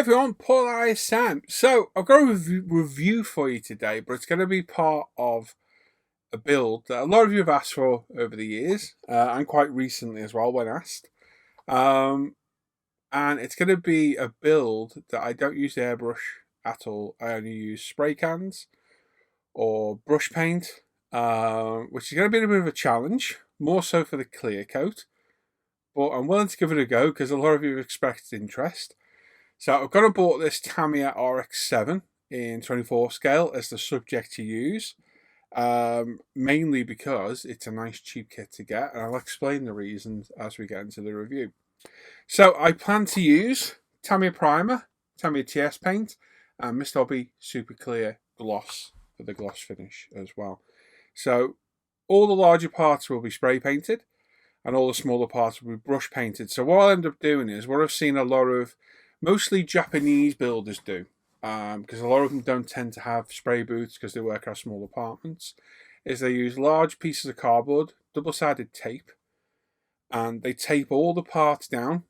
everyone, Paul ISM. So I've got a review for you today, but it's going to be part of a build that a lot of you have asked for over the years, and quite recently as well when asked. And it's going to be a build that I don't use airbrush at all. I only use spray cans or brush paint, which is going to be a bit of a challenge, more so for the clear coat. But I'm willing to give it a go because a lot of you have expressed interest. So I've gone and bought this Tamiya RX7 in 24 scale as the subject to use, mainly because it's a nice cheap kit to get, and I'll explain the reasons as we get into the review. So I plan to use Tamiya Primer, Tamiya TS paint, and Mr. Hobby Super Clear gloss for the gloss finish as well. So all the larger parts will be spray painted, and all the smaller parts will be brush painted. So what I'll end up doing is what I've seen a lot of mostly Japanese builders do, because a lot of them don't tend to have spray booths because they work out small apartments, is they use large pieces of cardboard, double-sided tape, and they tape all the parts down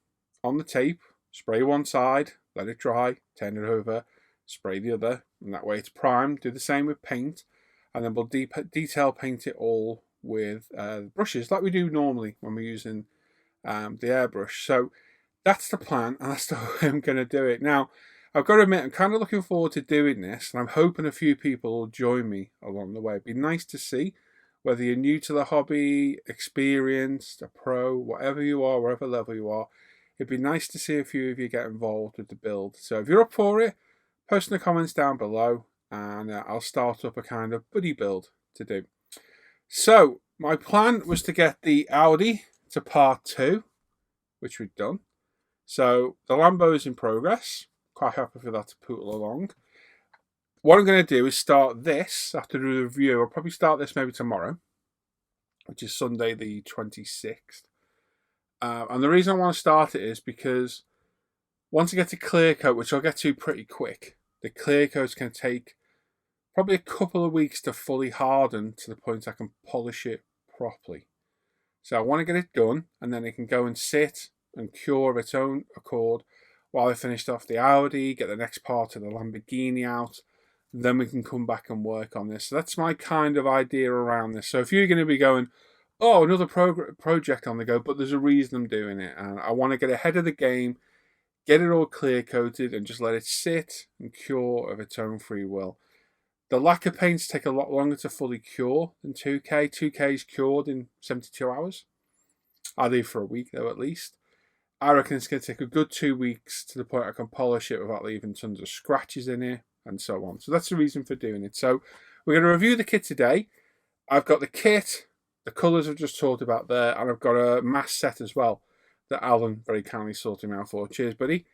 on the tape, spray one side, let it dry, turn it over, spray the other, and that way it's primed. Do the same with paint, and then we'll detail paint it all with brushes like we do normally when we're using the airbrush. So that's the plan, and that's the way I'm going to do it. Now, I've got to admit, I'm kind of looking forward to doing this, and I'm hoping a few people will join me along the way. It'd be nice to see, whether you're new to the hobby, experienced, a pro, whatever you are, wherever level you are, it'd be nice to see a few of you get involved with the build. So if you're up for it, post in the comments down below, and I'll start up a kind of buddy build to do. So my plan was to get the Audi to part 2, which we've done. So the Lambo is in progress. Quite happy for that to poodle along. What I'm going to do is start this after the review. I'll probably start this maybe tomorrow, which is Sunday the 26th. And the reason I want to start it is because once I get to clear coat, which I'll get to pretty quick, the clear coats can take probably a couple of weeks to fully harden to the point I can polish it properly. So I want to get it done, and then it can go and sit and cure of its own accord while I finished off the Audi, get the next part of the Lamborghini out, then we can come back and work on this. So that's my kind of idea around this. So if you're going to be going, oh, another project on the go, but there's a reason I'm doing it, and I want to get ahead of the game, get it all clear coated, and just let it sit and cure of its own free will. The lacquer paints take a lot longer to fully cure than 2K. 2K is cured in 72 hours. I leave for a week though at least. I reckon it's going to take a good 2 weeks to the point I can polish it without leaving tons of scratches in here and so on. So that's the reason for doing it. So we're going to review the kit today. I've got the kit, the colours I've just talked about there, and I've got a mask set as well that Alan very kindly sorted me out for. Cheers, buddy.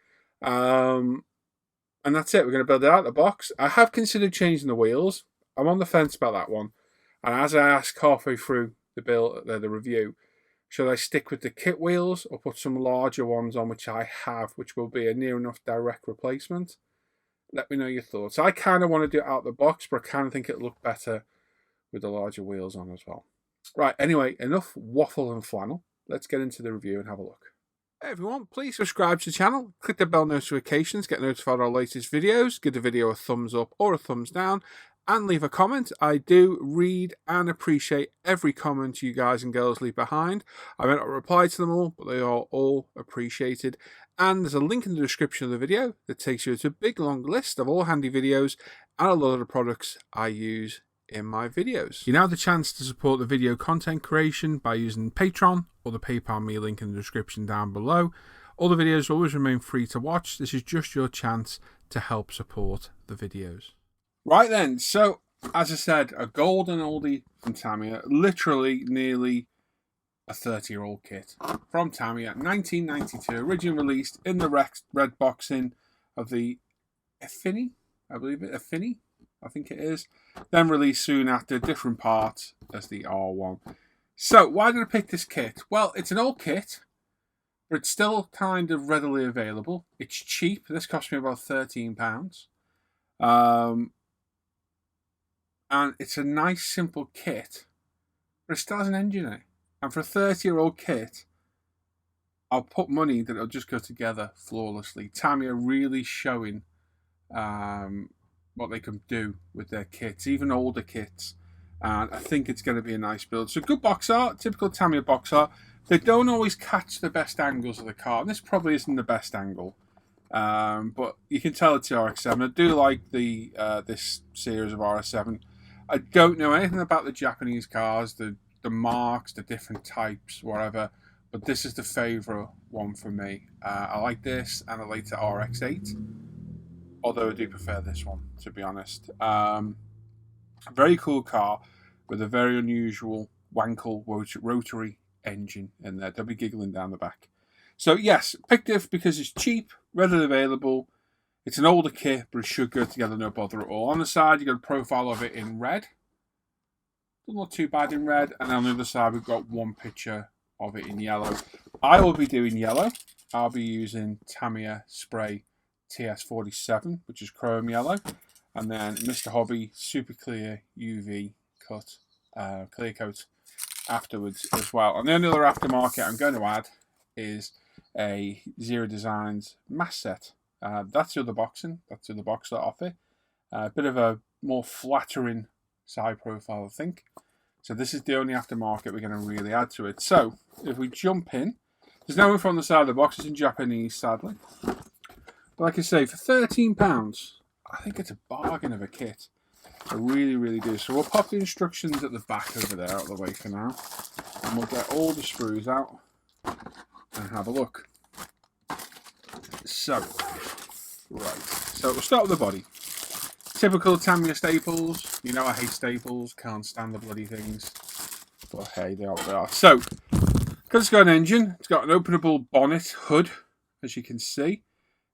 And that's it. We're going to build it out of the box. I have considered changing the wheels. I'm on the fence about that one. And as I asked halfway through the review, should I stick with the kit wheels or put some larger ones on, which I have, which will be a near enough direct replacement? Let me know your thoughts. I kind of want to do it out of the box, but I kind of think it'll look better with the larger wheels on as well. Right, anyway, enough waffle and flannel. Let's get into the review and have a look. Hey everyone, please subscribe to the channel, click the bell notifications, get notified of our latest videos, give the video a thumbs up or a thumbs down, and leave a comment. I do read and appreciate every comment you guys and girls leave behind. I may not reply to them all, but they are all appreciated. And there's a link in the description of the video that takes you to a big long list of all handy videos and a lot of the products I use in my videos. You now have the chance to support the video content creation by using Patreon or the PayPal me link in the description down below. All the videos always remain free to watch. This is just your chance to help support the videos. Right then, so as I said, a golden oldie from Tamiya, literally nearly a 30-year-old kit from Tamiya, 1992, originally released in the red boxing of the Affini, I believe it, Affini, I think it is, then released soon after, different part as the R1. So why did I pick this kit? Well, it's an old kit, but it's still kind of readily available. It's cheap. This cost me about £13. And it's a nice, simple kit, but it still has an engine in it. And for a 30-year-old kit, I'll put money that it'll just go together flawlessly. Tamiya really showing what they can do with their kits, even older kits. And I think it's going to be a nice build. So good box art, typical Tamiya box art. They don't always catch the best angles of the car. And this probably isn't the best angle. But you can tell it's the RX-7. I do like the this series of RX-7. I don't know anything about the Japanese cars, the marks, the different types, whatever. But this is the favourite one for me. I like this, and I like the RX-8. Although I do prefer this one, to be honest. Very cool car with a very unusual Wankel rotary engine in there. They'll be giggling down the back. So yes, picked it because it's cheap, readily available. It's an older kit, but it should go together no bother at all. On the side, you got a profile of it in red. Not too bad in red. And on the other side, we've got one picture of it in yellow. I will be doing yellow. I'll be using Tamiya Spray TS47, which is chrome yellow, and then Mr. Hobby Super Clear UV cut clear coat afterwards as well. And the only other aftermarket I'm going to add is a Zero Designs mask set. That's the other boxing. That's the other box that off it. A bit of a more flattering side profile, I think. So this is the only aftermarket we're going to really add to it. So if we jump in, there's no info on the side of the box. It's in Japanese, sadly. But like I say, for £13, I think it's a bargain of a kit. I really, really do. So we'll pop the instructions at the back over there out of the way for now. And we'll get all the sprues out and have a look. So, right. So we'll start with the body. Typical Tamiya staples. You know I hate staples. Can't stand the bloody things. But hey, they are what they are. So, because it's got an engine, it's got an openable bonnet hood, as you can see.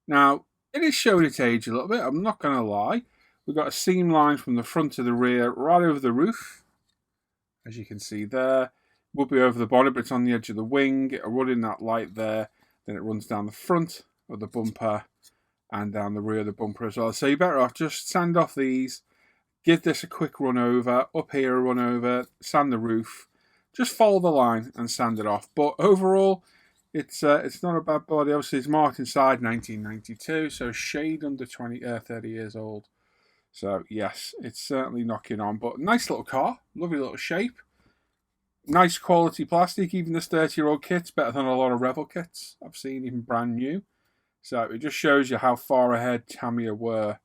Now, it is showing its age a little bit, I'm not going to lie. We've got a seam line from the front to the rear, right over the roof. As you can see there. Will be over the bonnet, but it's on the edge of the wing. It'll run in that light there. Then it runs down the front of the bumper and down the rear of the bumper as well. So you're better off just sand off these. Give this a quick run over. Up here a run over. Sand the roof. Just follow the line and sand it off. But overall, it's not a bad body. Obviously, it's marked inside 1992, so shade under 30 years old. So, yes, it's certainly knocking on. But nice little car. Lovely little shape. Nice quality plastic. Even this 30-year-old kit's better than a lot of Revel kits I've seen, even brand new. So, it just shows you how far ahead Tamiya were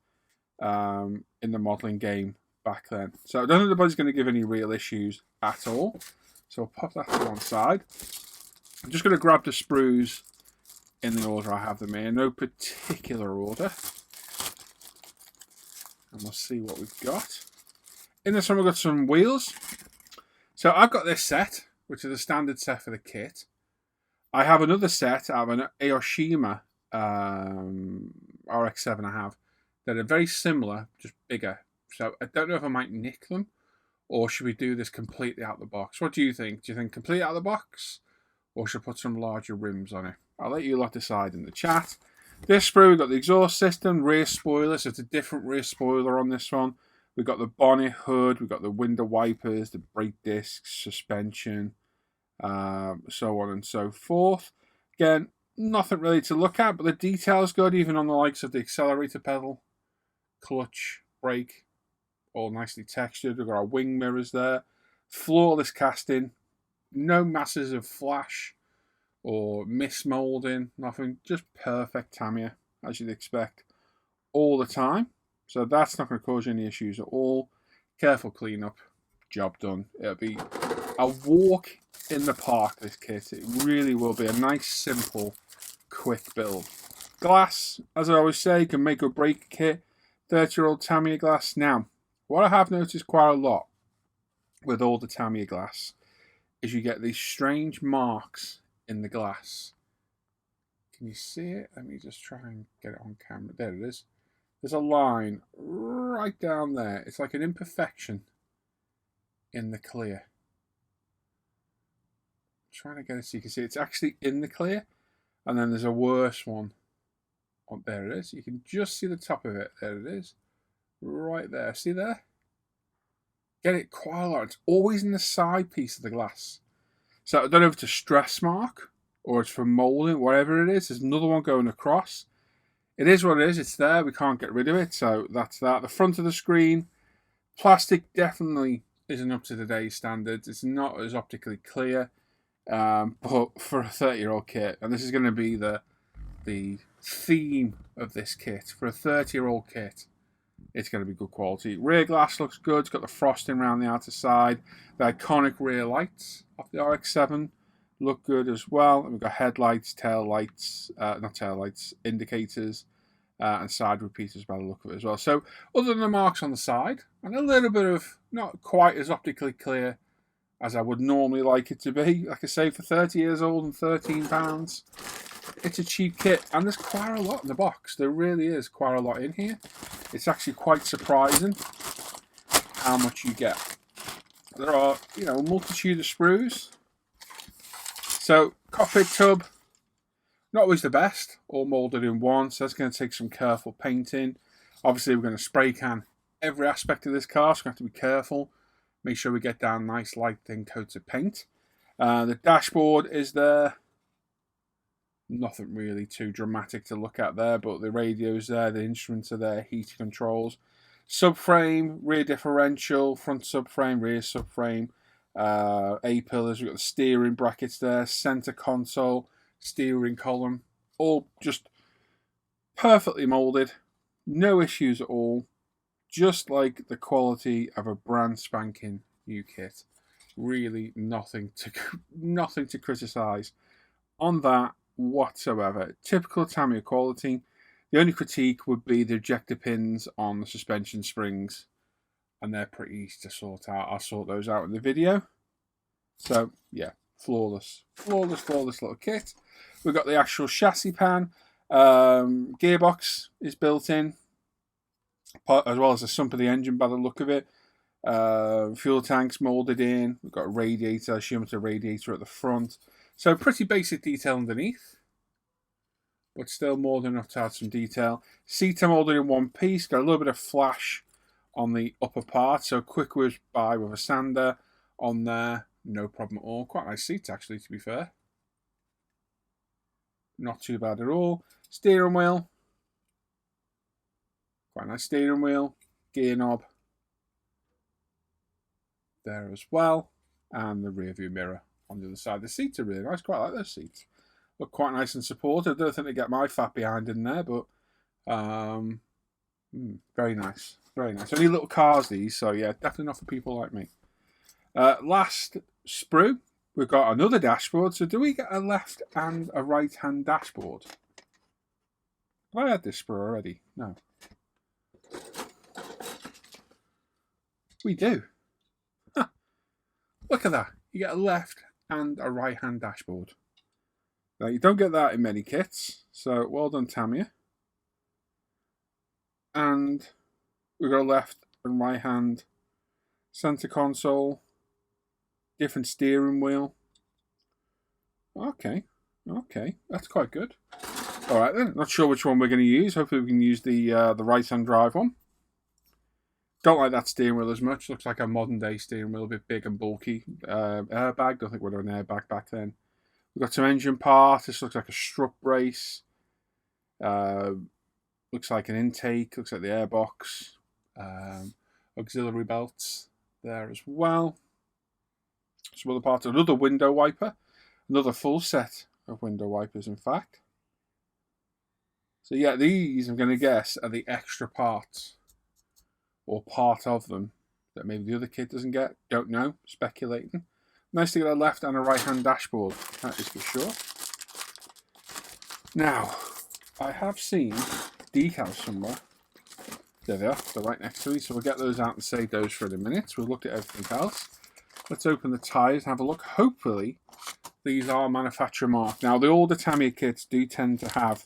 in the modelling game back then. So, I don't think the body's going to give any real issues at all. So, I'll pop that to one side. I'm just going to grab the sprues in the order I have them in. No particular order. And we'll see what we've got. In this one, we've got some wheels. So I've got this set, which is a standard set for the kit. I have another set. I have an Aoshima RX7 I have. That are very similar, just bigger. So I don't know if I might nick them. Or should we do this completely out of the box? What do you think? Do you think complete out of the box? Or should I put some larger rims on it? I'll let you lot decide in the chat. This sprue, we've got the exhaust system, rear spoiler, so it's a different rear spoiler on this one. We've got the bonnet hood, we've got the window wipers, the brake discs, suspension, so on and so forth. Again, nothing really to look at, but the detail's good, even on the likes of the accelerator pedal, clutch, brake, all nicely textured. We've got our wing mirrors there. Flawless casting. No masses of flash or mismolding, nothing, just perfect Tamiya, as you'd expect, all the time. So that's not going to cause you any issues at all. Careful cleanup, job done. It'll be a walk in the park, this kit. It really will be a nice, simple, quick build. Glass, as I always say, can make or break a kit. 30-year-old Tamiya glass. Now, what I have noticed quite a lot with all the Tamiya glass is you get these strange marks in the glass. Can you see it? Let me just try and get it on camera. There it is. There's a line right down there. It's like an imperfection in the clear. I'm trying to get it so you can see it's actually in the clear. And then there's a worse one. Oh, there it is. You can just see the top of it. There it is. Right there. See there? Get it quite a lot. It's always in the side piece of the glass. So I don't know if it's a stress mark or it's for moulding, whatever it is. There's another one going across. It is what it is. It's there. We can't get rid of it. So that's that. The front of the screen, plastic definitely isn't up to today's standards. It's not as optically clear. But for a 30-year-old kit, and this is going to be the theme of this kit, for a 30-year-old kit, it's going to be good quality. Rear glass looks good. It's got the frosting around the outer side. The iconic rear lights of the RX-7 look good as well. And we've got headlights, tail lights, not tail lights, indicators, and side repeaters by the look of it as well. So other than the marks on the side, and a little bit of not quite as optically clear as I would normally like it to be, like I say, for 30 years old and £13, it's a cheap kit. And there's quite a lot in the box. There really is quite a lot in here. It's actually quite surprising how much you get. There are, a multitude of sprues. So, cockpit tub, not always the best, all moulded in one, so that's going to take some careful painting. Obviously, we're going to spray can every aspect of this car, so we have to be careful. Make sure we get down nice, light, thin coats of paint. The dashboard is there. Nothing really too dramatic to look at there, but the radio's there, the instruments are there, heating controls. Subframe, rear differential, front subframe, rear subframe, A-pillars. We've got the steering brackets there, center console, steering column, all just perfectly moulded, no issues at all, just like the quality of a brand spanking new kit. Really nothing to criticize on that whatsoever. Typical Tamiya quality. The only critique would be the ejector pins on the suspension springs, and they're pretty easy to sort out. I'll sort those out in the video. So yeah, flawless little kit. We've got the actual chassis pan. Gearbox is built in, as well as the sump of the engine by the look of it. Fuel tanks moulded in. We've got a radiator, Shimata radiator at the front. So pretty basic detail underneath, but still more than enough to add some detail. Seats are moulded in one piece. Got a little bit of flash on the upper part. So quick whiz by with a sander on there. No problem at all. Quite nice seats actually, to be fair. Not too bad at all. Steering wheel. Quite nice steering wheel. Gear knob there as well. And the rear view mirror on the other side. The seats are really nice. Quite like those seats. Look quite nice and supported. I don't think they get my fat behind in there, but very nice. Very nice. Only little cars these, so yeah, definitely not for people like me. Last sprue, we've got another dashboard. So do we get a left and a right hand dashboard? Have I had this sprue already? No. We do. Huh. Look at that. You get a left and a right hand dashboard. Now, you don't get that in many kits, so well done Tamiya. And we've got a left and right hand center console, different steering wheel. Okay, that's quite good. All right then, not sure which one we're going to use. Hopefully we can use the right hand drive one. Don't like that steering wheel as much. Looks like a modern day steering wheel, a bit big and bulky. Airbag, don't think we had an airbag back then. We've got some engine parts. This looks like a strut brace. Looks like an intake. Looks like the airbox. Auxiliary belts there as well. Some other parts. Another window wiper. Another full set of window wipers, in fact. So yeah, these I'm going to guess are the extra parts, or part of them, that maybe the other kit doesn't get. Don't know. Speculating. Nice to get a left and a right hand dashboard, that is for sure. Now, I have seen decals somewhere. There they are, they're right next to me, so we'll get those out and save those for in a minute. We'll look at everything else. Let's open the tyres and have a look. Hopefully, these are manufacturer marked. Now, the older Tamiya kits do tend to have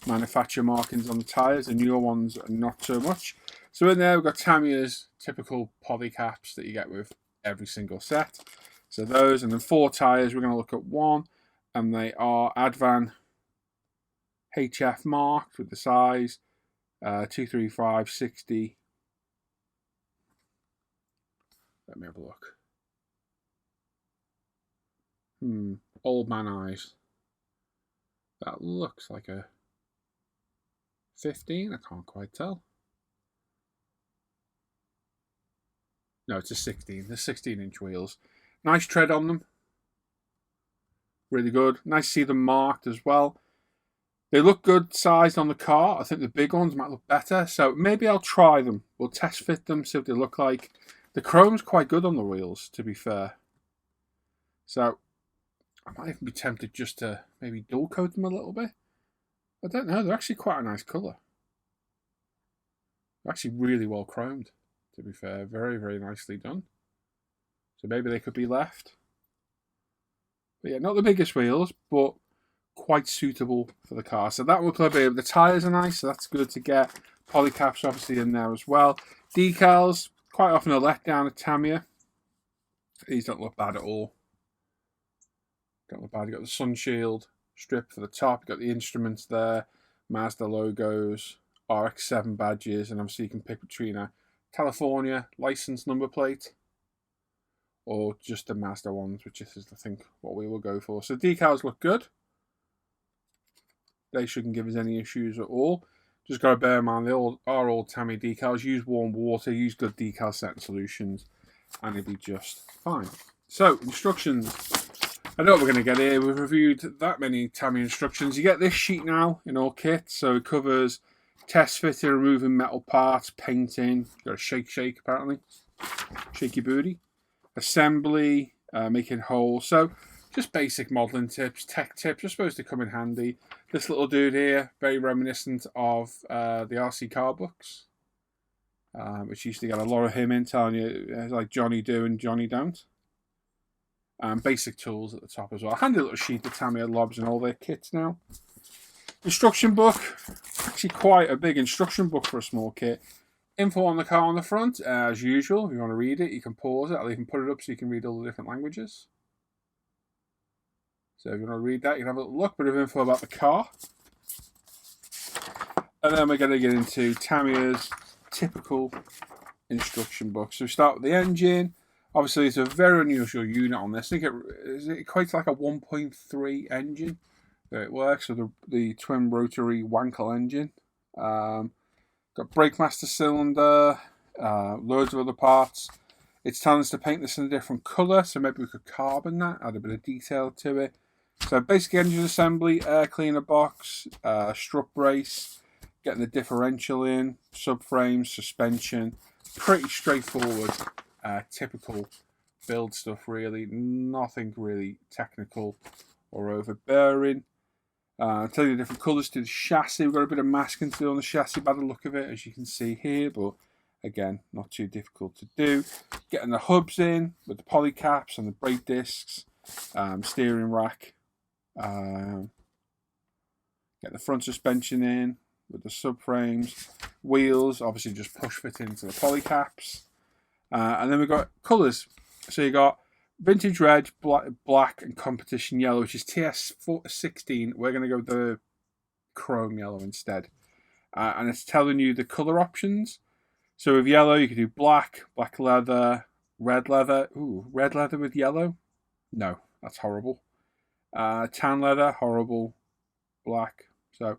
manufacturer markings on the tyres. The newer ones are not so much. So in there, we've got Tamiya's typical poly caps that you get with every single set. So those, and then 4 tyres, we're going to look at one, and they are Advan HF marked with the size 235 60. Let me have a look. Old man eyes. That looks like a 15. I can't quite tell. No, it's a 16. They're 16-inch wheels. Nice tread on them. Really good. Nice to see them marked as well. They look good sized on the car. I think the big ones might look better. So maybe I'll try them. We'll test fit them, see what they look like. The chrome's quite good on the wheels, to be fair. So I might even be tempted just to maybe dual coat them a little bit. I don't know. They're actually quite a nice colour. They're actually really well chromed, to be fair. Very, very nicely done. So maybe they could be left. But yeah, not the biggest wheels, but quite suitable for the car. So that will probably be, the tyres are nice, so that's good to get. Polycaps obviously in there as well. Decals, quite often a letdown at Tamiya. These don't look bad at all. Don't look bad. You've got the sun shield strip for the top. You've got the instruments there. Mazda logos, RX7 badges, and obviously you can pick between a California license number plate or just the Mazda ones, which is, I think, what we will go for. So decals look good. They shouldn't give us any issues at all. Just got to bear in mind, they are all Tamiya decals. Use warm water, use good decal setting solutions, and it'll be just fine. So, instructions. I know what we're going to get here. We've reviewed that many Tamiya instructions. You get this sheet now in all kits. So it covers test fitting, removing metal parts, painting. Got a shake apparently. Shaky booty. Assembly, making holes. So just basic modelling tips, tech tips are supposed to come in handy. This little dude here, very reminiscent of the RC car books, which used to get a lot of him in telling you like Johnny do and Johnny don't. Basic tools at the top as well. Handy little sheet of Tamiya lobs and all their kits now. Instruction book, actually quite a big instruction book for a small kit. Info on the car on the front, as usual. If you want to read it, you can pause it. I'll even put it up so you can read all the different languages. So if you want to read that, you can have a little look, bit of info about the car. And then we're going to get into Tamiya's typical instruction book. So we start with the engine. Obviously, it's a very unusual unit on this. I think it equates like a 1.3 engine. There it works with the twin rotary Wankel engine. Got brake master cylinder, loads of other parts. It's telling us to paint this in a different colour, so maybe we could carbon that, add a bit of detail to it. So basic engine assembly, air cleaner box, strut brace, getting the differential in, subframes, suspension. Pretty straightforward, typical build stuff really. Nothing really technical or overbearing. Tell you the different colours to the chassis. We've got a bit of masking to do on the chassis by the look of it, as you can see here, but again, not too difficult to do. Getting the hubs in with the polycaps and the brake discs, steering rack. Get the front suspension in with the subframes, wheels, obviously just push fit into the polycaps. And then we've got colours. So you got vintage red, black, and competition yellow, which is TS16. We're going to go with the chrome yellow instead. And it's telling you the colour options. So with yellow, you can do black, black leather, red leather. Ooh, red leather with yellow? No, that's horrible. Tan leather, horrible. Black. So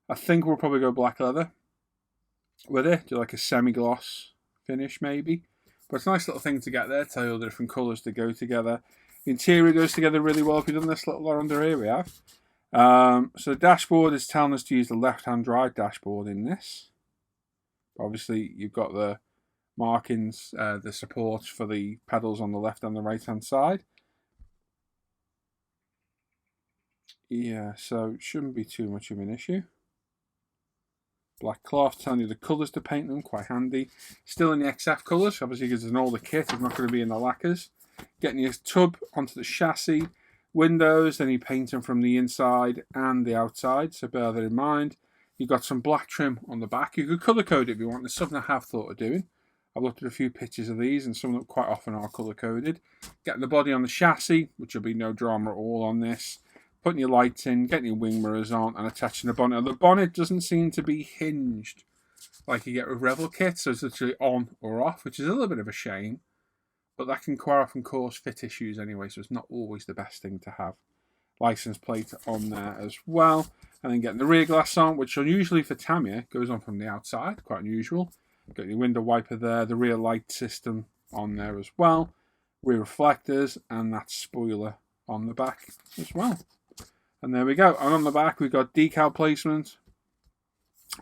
I think we'll probably go black leather with it. Do like a semi-gloss finish maybe. But it's a nice little thing to get there. Tell you all the different colours to go together. The interior goes together really well. If you've done this little lot under here, we have. So the dashboard is telling us to use the left-hand drive dashboard in this. Obviously, you've got the markings, the supports for the pedals on the left and the right-hand side. Yeah, so it shouldn't be too much of an issue. Black cloth, telling you the colours to paint them, quite handy. Still in the XF colours, obviously because it's an older kit, it's not going to be in the lacquers. Getting your tub onto the chassis, windows, then you paint them from the inside and the outside, so bear that in mind. You've got some black trim on the back. You could colour code it if you want. There's something I have thought of doing. I've looked at a few pictures of these and some of them quite often are colour coded. Getting the body on the chassis, which will be no drama at all on this. Putting your lights in, getting your wing mirrors on, and attaching the bonnet. The bonnet doesn't seem to be hinged like you get with Rebel kits, so it's literally on or off, which is a little bit of a shame. But that can quite often cause fit issues anyway, so it's not always the best thing to have. license plate on there as well. And then getting the rear glass on, which unusually for Tamiya goes on from the outside, quite unusual. Got your window wiper there, the rear light system on there as well, rear reflectors, and that spoiler on the back as well. And there we go. And on the back we've got decal placement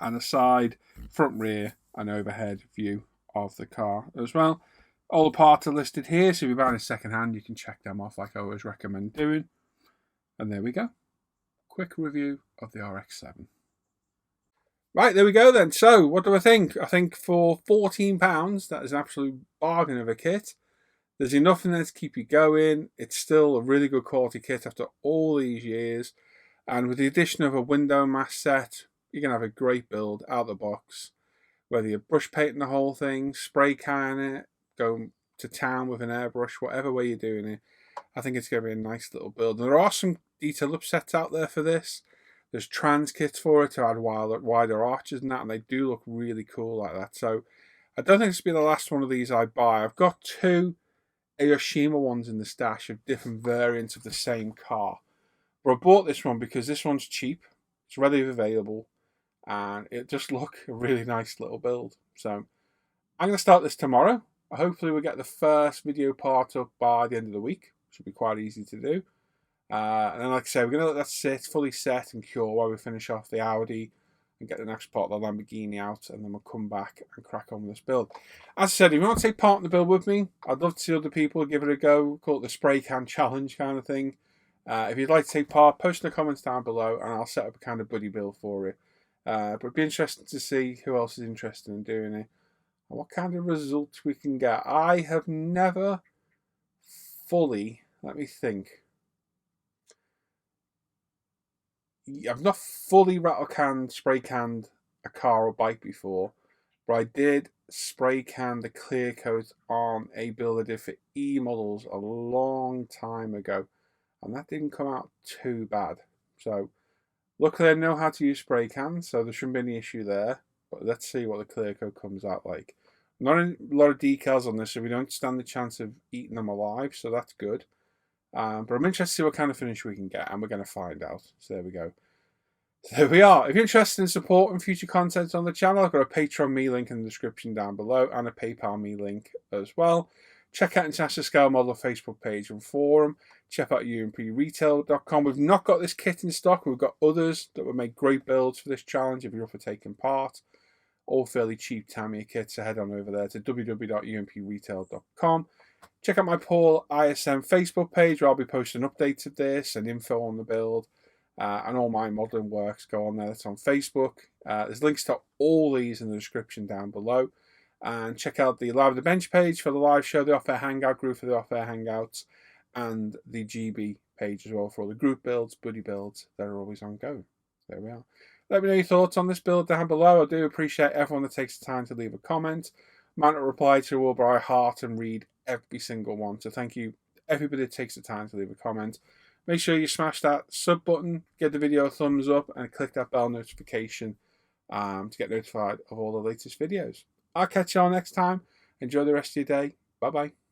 and a side, front, rear, and overhead view of the car as well. All the parts are listed here, so if you're buying a second hand, you can check them off like I always recommend doing. And there we go. Quick review of the RX7. Right, there we go then. So, what do I think? I think for £14, that is an absolute bargain of a kit. There's enough in there to keep you going. It's still a really good quality kit after all these years. And with the addition of a window mask set, you're going to have a great build out of the box. Whether you're brush painting the whole thing, spray canning it, going to town with an airbrush, whatever way you're doing it, I think it's going to be a nice little build. And there are some detail up sets out there for this. There's trans kits for it to add wider arches and that, and they do look really cool like that. So I don't think this will be the last one of these I buy. I've got two Aoshima ones in the stash of different variants of the same car. But I bought this one because this one's cheap, it's readily available, and it just looks a really nice little build. So I'm going to start this tomorrow. Hopefully we'll get the first video part up by the end of the week. Should be quite easy to do. And then, like I say, we're going to let that sit, fully set and cure while we finish off the Audi and get the next part of the Lamborghini out, and then we'll come back and crack on with this build. As I said, if you want to take part in the build with me, I'd love to see other people give it a go. Call it the spray can challenge kind of thing. If you'd like to take part, post in the comments down below and I'll set up a kind of buddy build for it. But it'd be interesting to see who else is interested in doing it and what kind of results we can get. I have never fully, let me think, I've not fully rattle canned, spray canned a car or bike before, but I did spray can the clear coat on a build I did for E-models a long time ago, and that didn't come out too bad. So luckily I know how to use spray cans, so there shouldn't be any issue there. But let's see what the clear coat comes out like. Not a lot of decals on this, so we don't stand the chance of eating them alive, so that's good. But I'm interested to see what kind of finish we can get, and we're going to find out. So there we go. So there we are. If you're interested in supporting future content on the channel, I've got a Patreon me link in the description down below and a PayPal me link as well. Check out International Scale Model Facebook page and forum. Check out umpretail.com. We've not got this kit in stock. We've got others that would make great builds for this challenge if you're up for taking part. All fairly cheap Tamiya kits, so head on over there to www.umpretail.com. Check out my Paul ISM Facebook page where I'll be posting updates of this and info on the build, and all my modelling works go on there. That's on Facebook. There's links to all these in the description down below. And check out the Live at the Bench page for the live show, the Off Air Hangout group for the Off Air Hangouts, and the GB page as well for all the group builds, buddy builds that are always ongoing. There we are. Let me know your thoughts on this build down below. I do appreciate everyone that takes the time to leave a comment. Might not reply to all, but I heart and read every single one. So thank you everybody that takes the time to leave a comment. Make sure you smash that sub button, give the video a thumbs up, and click that bell notification to get notified of all the latest videos. I'll catch you all next time. Enjoy the rest of your day. Bye-bye.